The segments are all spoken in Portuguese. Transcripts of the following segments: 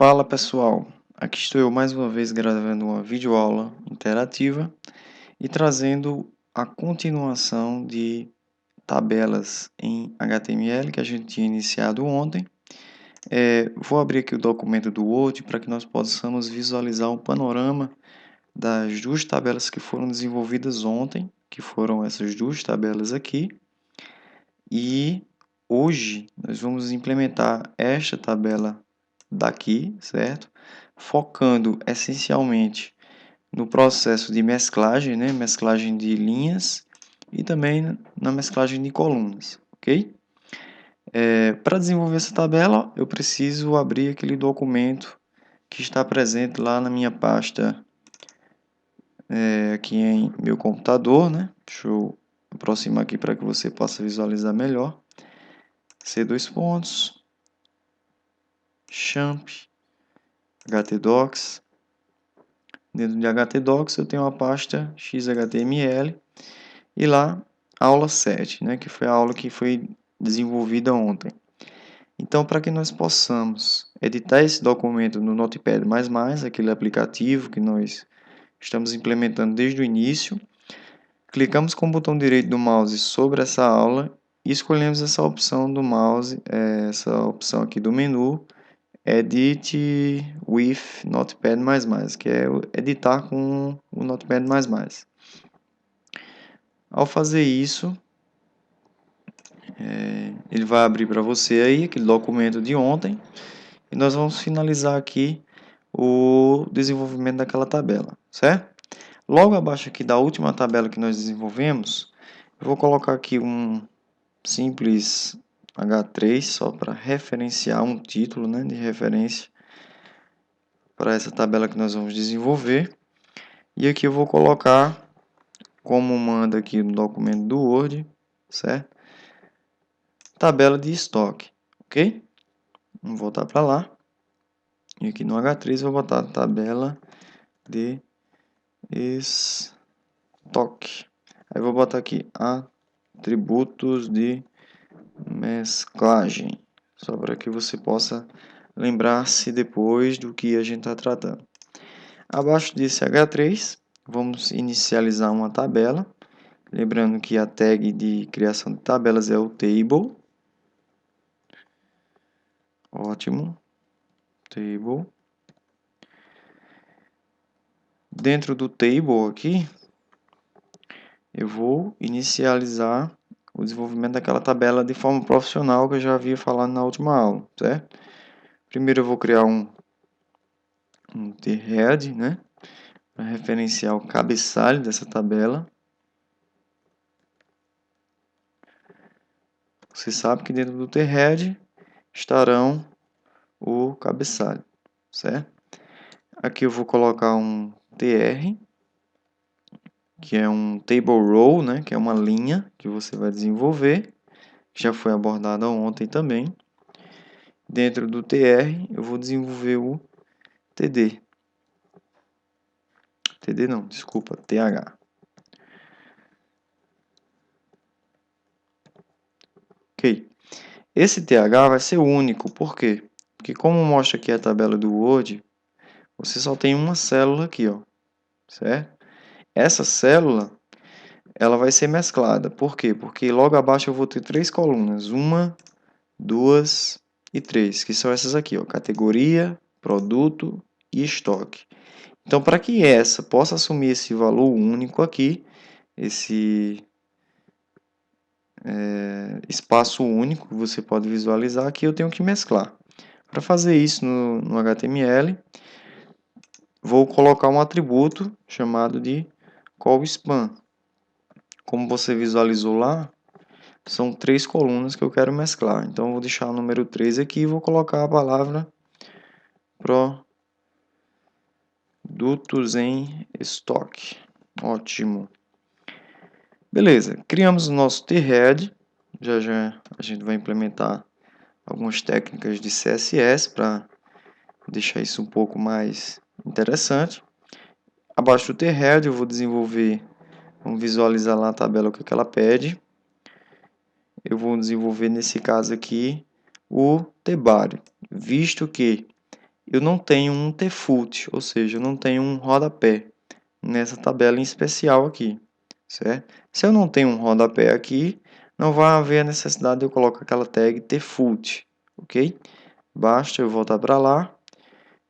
Fala pessoal, aqui estou eu mais uma vez gravando uma videoaula interativa e trazendo a continuação de tabelas em HTML que a gente tinha iniciado ontem. Vou abrir aqui o documento do Word para que nós possamos visualizar um panorama das duas tabelas que foram desenvolvidas ontem, que foram essas duas tabelas aqui. E hoje nós vamos implementar esta tabela daqui, certo? Focando essencialmente no processo de mesclagem, né? Mesclagem de linhas e também na mesclagem de colunas, ok? Para desenvolver essa tabela, eu preciso abrir aquele documento que está presente lá na minha pasta aqui em meu computador, né? Deixa eu aproximar aqui para que você possa visualizar melhor. C2 champ htdocs. Dentro de htdocs eu tenho a pasta xhtml e lá aula 7, né, que foi a aula que foi desenvolvida ontem. Então, para que nós possamos editar esse documento no Notepad++, aquele aplicativo que nós estamos implementando desde o início, clicamos com o botão direito do mouse sobre essa aula e escolhemos essa opção do mouse, essa opção aqui do menu, Edit with Notepad++, que é editar com o Notepad++. Ao fazer isso, ele vai abrir para você aí aquele documento de ontem e nós vamos finalizar aqui o desenvolvimento daquela tabela, certo? Logo abaixo aqui da última tabela que nós desenvolvemos, eu vou colocar aqui um simples H3 só para referenciar um título, né, de referência para essa tabela que nós vamos desenvolver. E aqui eu vou colocar, como manda aqui no documento do Word, certo? Tabela de estoque, ok? Vamos voltar para lá. E aqui no H3 eu vou botar tabela de estoque. Aí eu vou botar aqui atributos de mesclagem, só para que você possa lembrar-se depois do que a gente está tratando. Abaixo desse H3, vamos inicializar uma tabela. Lembrando que a tag de criação de tabelas é o table. Ótimo. Table. Dentro do table aqui, eu vou inicializar o desenvolvimento daquela tabela de forma profissional que eu já havia falado na última aula, certo? Primeiro eu vou criar um thead, né? Para referenciar o cabeçalho dessa tabela. Você sabe que dentro do thead estarão o cabeçalho, certo? Aqui eu vou colocar um tr, que é um table row, né? Que é uma linha que você vai desenvolver, que já foi abordada ontem também. Dentro do tr eu vou desenvolver o td. TD não, desculpa, TH. Ok. Esse TH vai ser único, por quê? Porque como mostra aqui a tabela do Word, você só tem uma célula aqui, ó, certo? Essa célula, ela vai ser mesclada. Por quê? Porque logo abaixo eu vou ter três colunas, 1, 2 e 3, que são essas aqui, ó, categoria, produto e estoque. Então, para que essa possa assumir esse valor único aqui, esse espaço único que você pode visualizar aqui, eu tenho que mesclar. Para fazer isso no HTML, vou colocar um atributo chamado de callSpan. Como você visualizou lá, são três colunas que eu quero mesclar. Então, eu vou deixar o número 3 aqui e vou colocar a palavra produtos em estoque. Ótimo. Beleza, criamos o nosso thead. Já já a gente vai implementar algumas técnicas de CSS para deixar isso um pouco mais interessante. Abaixo do thead eu vou desenvolver, vamos visualizar lá a tabela o que ela pede. Eu vou desenvolver nesse caso aqui o tbody, visto que eu não tenho um default, ou seja, eu não tenho um rodapé nessa tabela em especial aqui, certo? Se eu não tenho um rodapé aqui, não vai haver a necessidade de eu colocar aquela tag default, ok? Basta eu voltar para lá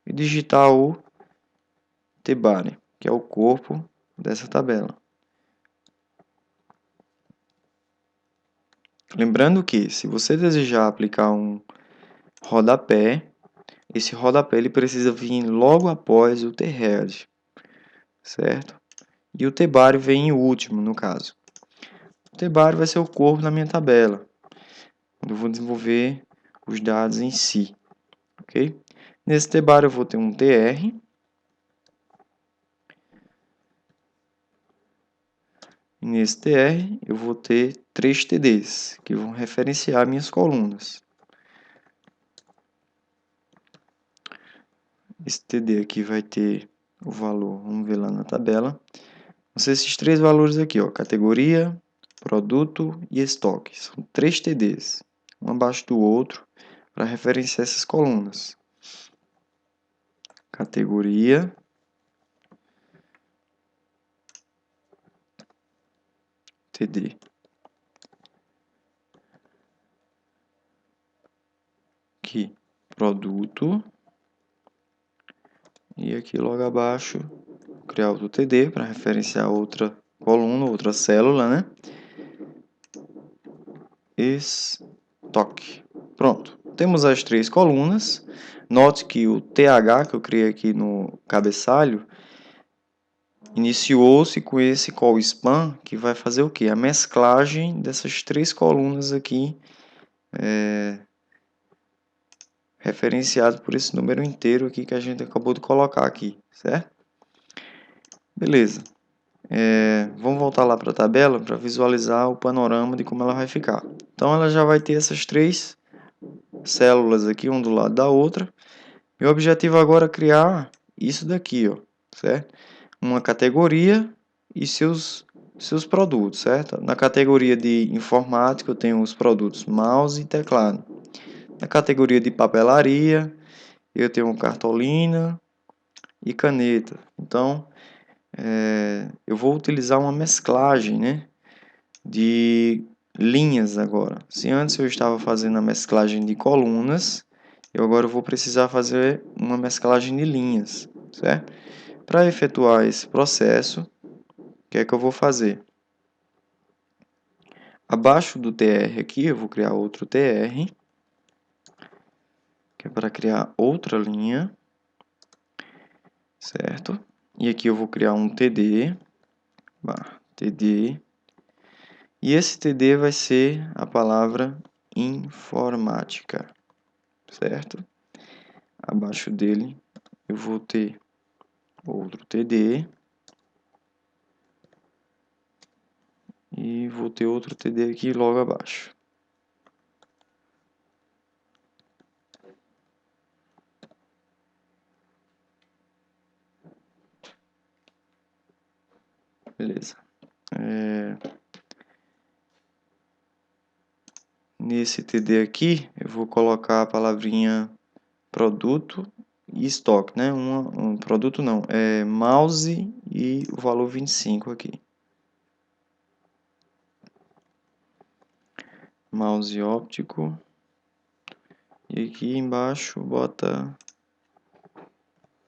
e digitar o tbody, que é o corpo dessa tabela. Lembrando que, se você desejar aplicar um rodapé, esse rodapé ele precisa vir logo após o theread, certo? E o tbody vem em último, no caso. O tbody vai ser o corpo da minha tabela, onde eu vou desenvolver os dados em si, ok? Nesse tbody eu vou ter um tr, e nesse tr eu vou ter 3 tds, que vão referenciar minhas colunas. Esse td aqui vai ter o valor, vamos ver lá na tabela, vão ser esses 3 valores aqui, ó, categoria, produto e estoque. São 3 tds, um abaixo do outro, para referenciar essas colunas. Categoria, td. Aqui, produto. E aqui logo abaixo, criar outro td para referenciar outra coluna, outra célula, né? Estoque. Pronto. Temos as 3 colunas. Note que o th que eu criei aqui no cabeçalho iniciou-se com esse call span, que vai fazer o quê? A mesclagem dessas 3 colunas aqui, referenciado por esse número inteiro aqui que a gente acabou de colocar aqui, certo? Beleza. Vamos voltar lá para a tabela para visualizar o panorama de como ela vai ficar. Então ela já vai ter essas 3 células aqui, uma do lado da outra. Meu objetivo agora é criar isso daqui, ó, certo? Uma categoria e seus produtos, certo? Na categoria de informática eu tenho os produtos mouse e teclado. Na categoria de papelaria eu tenho cartolina e caneta. Então eu vou utilizar uma mesclagem, né, de linhas agora. Se antes eu estava fazendo a mesclagem de colunas, eu agora vou precisar fazer uma mesclagem de linhas, certo? Para efetuar esse processo, o que é que eu vou fazer? Abaixo do tr aqui, eu vou criar outro tr, que é para criar outra linha, certo? E aqui eu vou criar um td, td, e esse td vai ser a palavra informática, certo? Abaixo dele eu vou ter outro td e vou ter outro td aqui logo abaixo. Beleza. Nesse td aqui eu vou colocar a palavrinha produto e estoque, né? Um produto não, é mouse e o valor 25 aqui. Mouse óptico. E aqui embaixo bota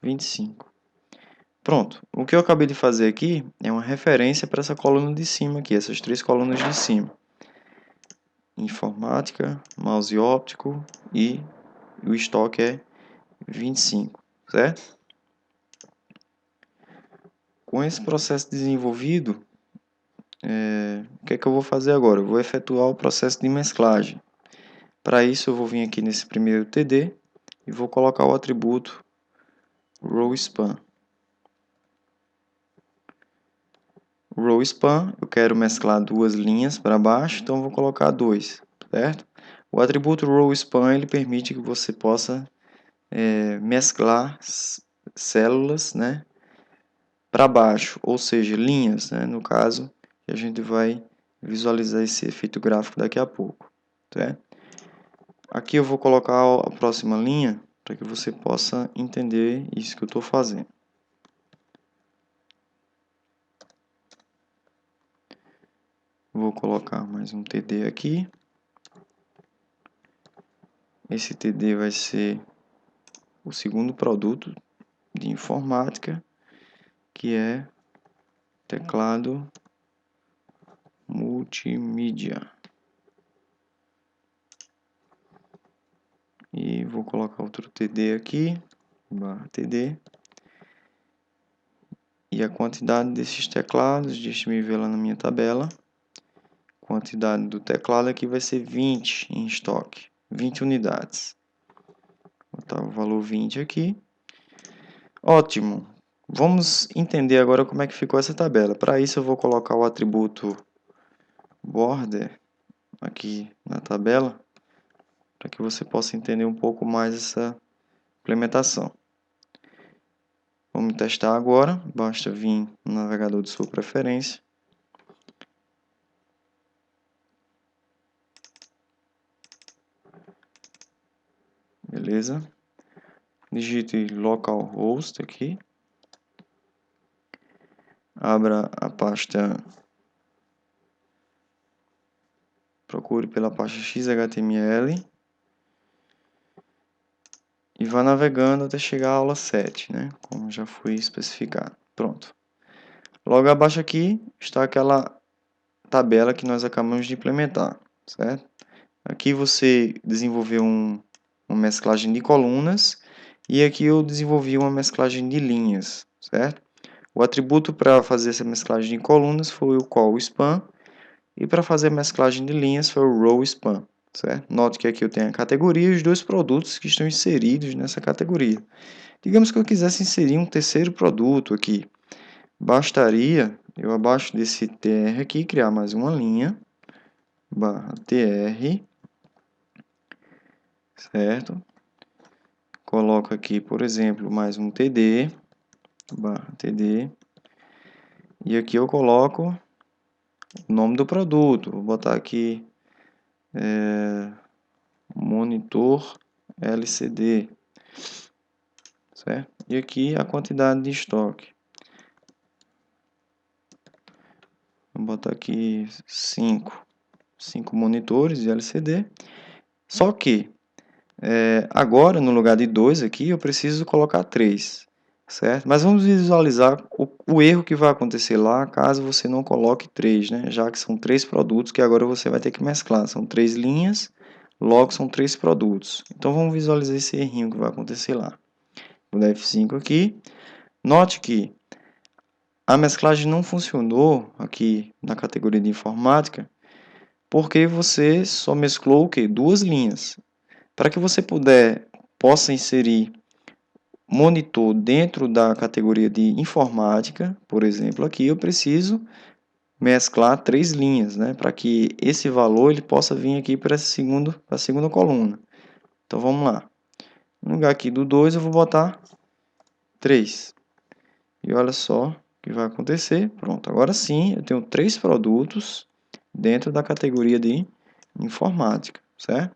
25. Pronto. O que eu acabei de fazer aqui é uma referência para essa coluna de cima aqui, essas 3 colunas de cima. Informática, mouse óptico e o estoque é 25, certo? Com esse processo desenvolvido, o que é que eu vou fazer agora? Eu vou efetuar o processo de mesclagem. Para isso eu vou vir aqui nesse primeiro TD e vou colocar o atributo rowSpan. rowSpan, eu quero mesclar 2 linhas para baixo, então eu vou colocar 2, certo? O atributo rowSpan ele permite que você possa mesclar células, né, para baixo, ou seja, linhas, né, no caso, que a gente vai visualizar esse efeito gráfico daqui a pouco, certo? Aqui eu vou colocar a próxima linha para que você possa entender isso que eu estou fazendo. Vou colocar mais um TD aqui. Esse TD vai ser o segundo produto de informática, que é teclado multimídia. E vou colocar outro TD aqui, barra TD. E a quantidade desses teclados, deixa eu ver lá na minha tabela. A quantidade do teclado aqui vai ser 20 em estoque, 20 unidades. Vou botar o valor 20 aqui. Ótimo. Vamos entender agora como é que ficou essa tabela. Para isso eu vou colocar o atributo border aqui na tabela, para que você possa entender um pouco mais essa implementação. Vamos testar agora. Basta vir no navegador de sua preferência. Beleza? Digite localhost aqui. Abra a pasta. Procure pela pasta XHTML. E vá navegando até chegar à aula 7, né? Como já foi especificado. Pronto. Logo abaixo aqui está aquela tabela que nós acabamos de implementar, certo? Aqui você desenvolveu uma mesclagem de colunas e aqui eu desenvolvi uma mesclagem de linhas, certo? O atributo para fazer essa mesclagem de colunas foi o call_span e para fazer a mesclagem de linhas foi o row_span, certo? Note que aqui eu tenho a categoria e os dois produtos que estão inseridos nessa categoria. Digamos que eu quisesse inserir um terceiro produto aqui. Bastaria eu abaixo desse tr aqui criar mais uma linha, barra tr, certo? Coloco aqui, por exemplo, mais um td, barra td, e aqui eu coloco o nome do produto. Vou botar aqui monitor LCD, certo? E aqui a quantidade de estoque. Vou botar aqui 5 monitores de LCD. Só que agora, no lugar de 2 aqui, eu preciso colocar 3, certo? Mas vamos visualizar o erro que vai acontecer lá caso você não coloque 3, né? Já que são 3 produtos que agora você vai ter que mesclar. São 3 linhas, logo são 3 produtos. Então vamos visualizar esse errinho que vai acontecer lá. Vou dar F5 aqui. Note que a mesclagem não funcionou aqui na categoria de informática porque você só mesclou o quê? 2 linhas. Para que você possa inserir monitor dentro da categoria de informática, por exemplo, aqui eu preciso mesclar 3 linhas, né, para que esse valor ele possa vir aqui para a segunda coluna. Então vamos lá. No lugar aqui do 2 eu vou botar 3. E olha só o que vai acontecer. Pronto, agora sim eu tenho 3 produtos dentro da categoria de informática, certo?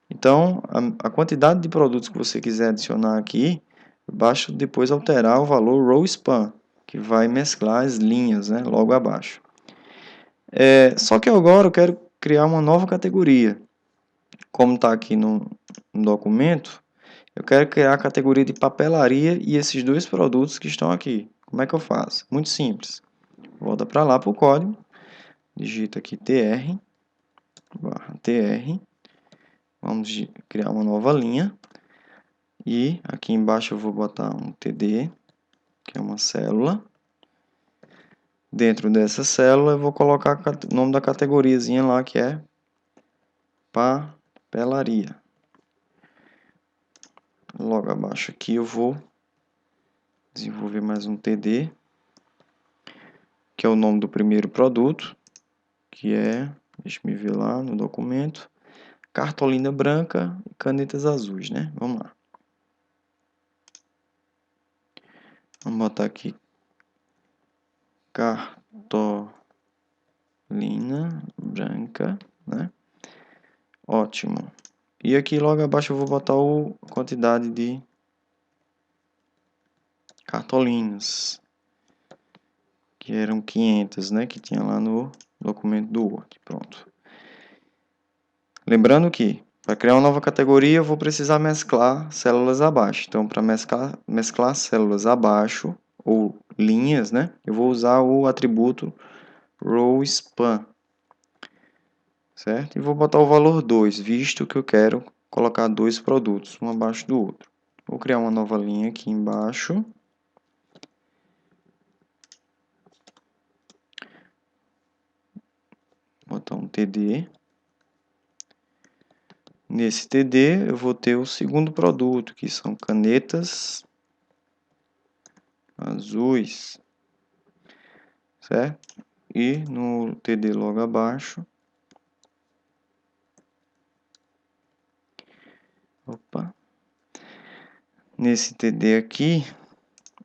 Então, a quantidade de produtos que você quiser adicionar aqui, basta depois alterar o valor row_span, que vai mesclar as linhas, né, logo abaixo. Só que agora eu quero criar uma nova categoria. Como está aqui no documento, eu quero criar a categoria de papelaria e esses dois produtos que estão aqui. Como é que eu faço? Muito simples. Volta para lá para o código, digita aqui tr, vamos criar uma nova linha. E aqui embaixo eu vou botar um TD, que é uma célula. Dentro dessa célula eu vou colocar o nome da categoriazinha lá, que é papelaria. Logo abaixo aqui eu vou desenvolver mais um TD, que é o nome do primeiro produto, que é, deixa eu ver lá no documento, cartolina branca e canetas azuis, né? Vamos lá. Vamos botar aqui cartolina branca, né? Ótimo. E aqui logo abaixo eu vou botar a quantidade de cartolinas, que eram 500, né, que tinha lá no documento do Word. Pronto. Lembrando que para criar uma nova categoria eu vou precisar mesclar células abaixo. Então, para mesclar células abaixo ou linhas, né, eu vou usar o atributo rowSpan, certo? E vou botar o valor 2, visto que eu quero colocar dois produtos, um abaixo do outro. Vou criar uma nova linha aqui embaixo. Botar um TD. Nesse TD eu vou ter o segundo produto, que são canetas azuis, certo? E no TD logo abaixo, nesse TD aqui,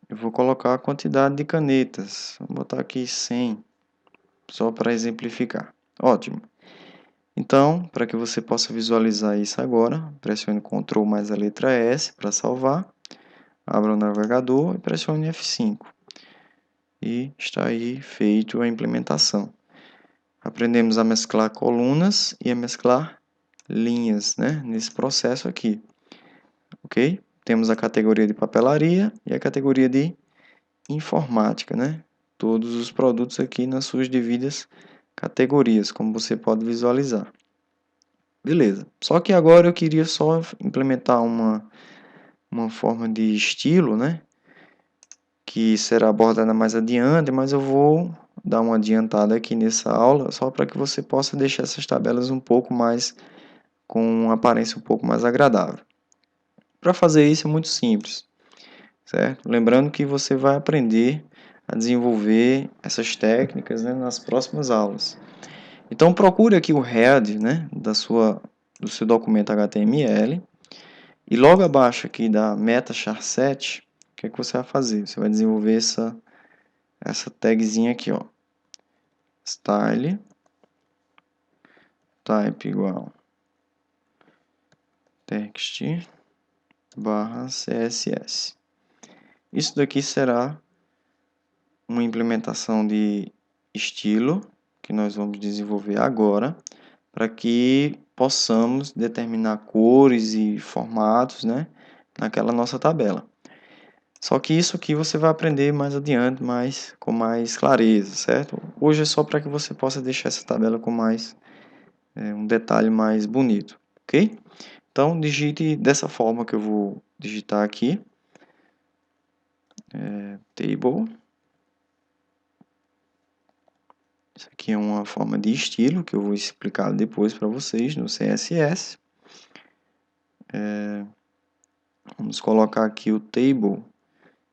eu vou colocar a quantidade de canetas. Vou botar aqui 100, só para exemplificar. Ótimo. Então, para que você possa visualizar isso agora, pressione Ctrl mais a letra S para salvar. Abra o navegador e pressione F5. E está aí feito a implementação. Aprendemos a mesclar colunas e a mesclar linhas, né, nesse processo aqui. Ok? Temos a categoria de papelaria e a categoria de informática, né? Todos os produtos aqui nas suas devidas categorias, como você pode visualizar. Beleza. Só que agora eu queria só implementar uma forma de estilo, né? Que será abordada mais adiante, mas eu vou dar uma adiantada aqui nessa aula, só para que você possa deixar essas tabelas um pouco mais, com uma aparência um pouco mais agradável. Para fazer isso é muito simples, certo? Lembrando que você vai aprender a desenvolver essas técnicas, né, nas próximas aulas. Então procure aqui o head, né, do seu documento HTML e logo abaixo aqui da meta char7, o que é que você vai fazer? Você vai desenvolver essa tagzinha aqui, ó, style type igual text barra css. Isso daqui será uma implementação de estilo que nós vamos desenvolver agora, para que possamos determinar cores e formatos, né, naquela nossa tabela. Só que isso aqui você vai aprender mais adiante, com mais clareza, certo? Hoje é só para que você possa deixar essa tabela com um detalhe mais bonito, ok? Então digite dessa forma que eu vou digitar aqui, table. Isso aqui é uma forma de estilo que eu vou explicar depois para vocês no CSS. Vamos colocar aqui o table.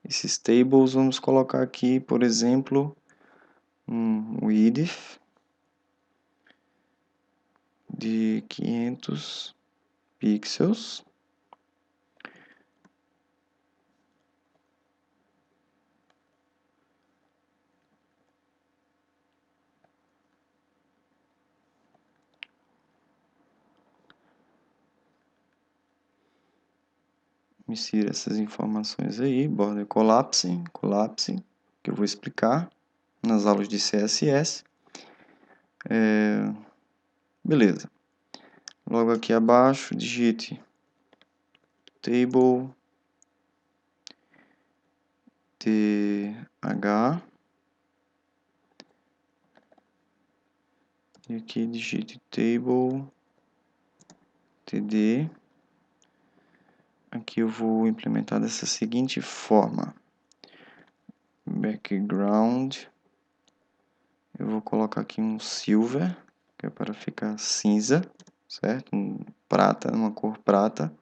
Esses tables vamos colocar aqui, por exemplo, um width de 500 pixels. Insira essas informações aí, border collapsing, que eu vou explicar nas aulas de CSS. Beleza. Logo aqui abaixo, digite table th e aqui digite table td. Aqui eu vou implementar dessa seguinte forma: background, eu vou colocar aqui um silver, que é para ficar cinza, certo? Um prata, uma cor prata.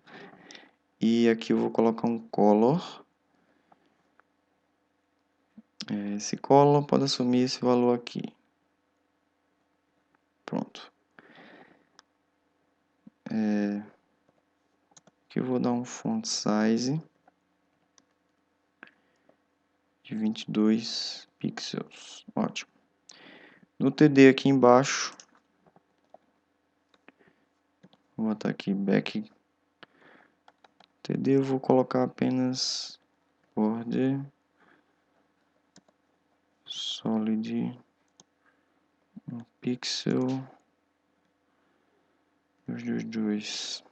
E aqui eu vou colocar um color. Esse color pode assumir esse valor aqui. Pronto. Aqui eu vou dar um font size de 22 pixels. Ótimo. No TD aqui embaixo, Vou botar aqui back TD, eu vou colocar apenas border solid pixel 222.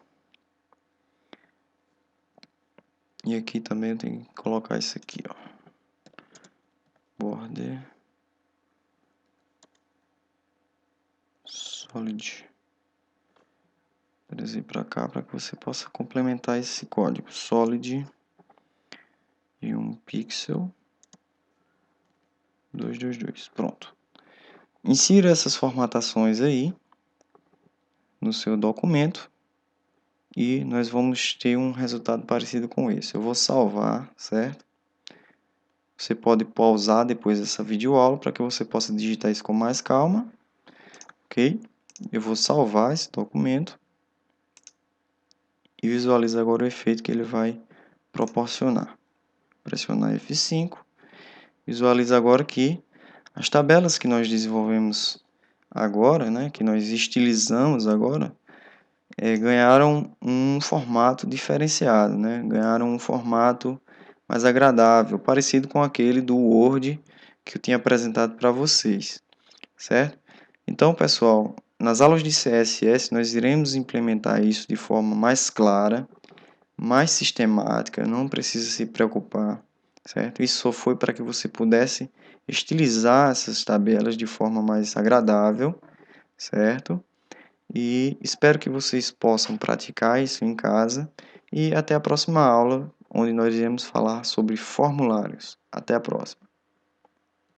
E aqui também eu tenho que colocar isso aqui, ó. Border solid. Trazer para cá para que você possa complementar esse código. Solid e um pixel 222. Pronto. Insira essas formatações aí no seu documento e nós vamos ter um resultado parecido com esse. Eu vou salvar, certo? Você pode pausar depois dessa videoaula para que você possa digitar isso com mais calma, ok? Eu vou salvar esse documento e visualiza agora o efeito que ele vai proporcionar. Pressionar F5, visualiza agora que as tabelas que nós desenvolvemos agora, né, que nós estilizamos agora, ganharam um formato diferenciado, né? Ganharam um formato mais agradável, parecido com aquele do Word que eu tinha apresentado para vocês, certo? Então, pessoal, nas aulas de CSS nós iremos implementar isso de forma mais clara, mais sistemática, não precisa se preocupar, certo? Isso só foi para que você pudesse estilizar essas tabelas de forma mais agradável, certo? E espero que vocês possam praticar isso em casa e até a próxima aula, onde nós iremos falar sobre formulários. Até a próxima.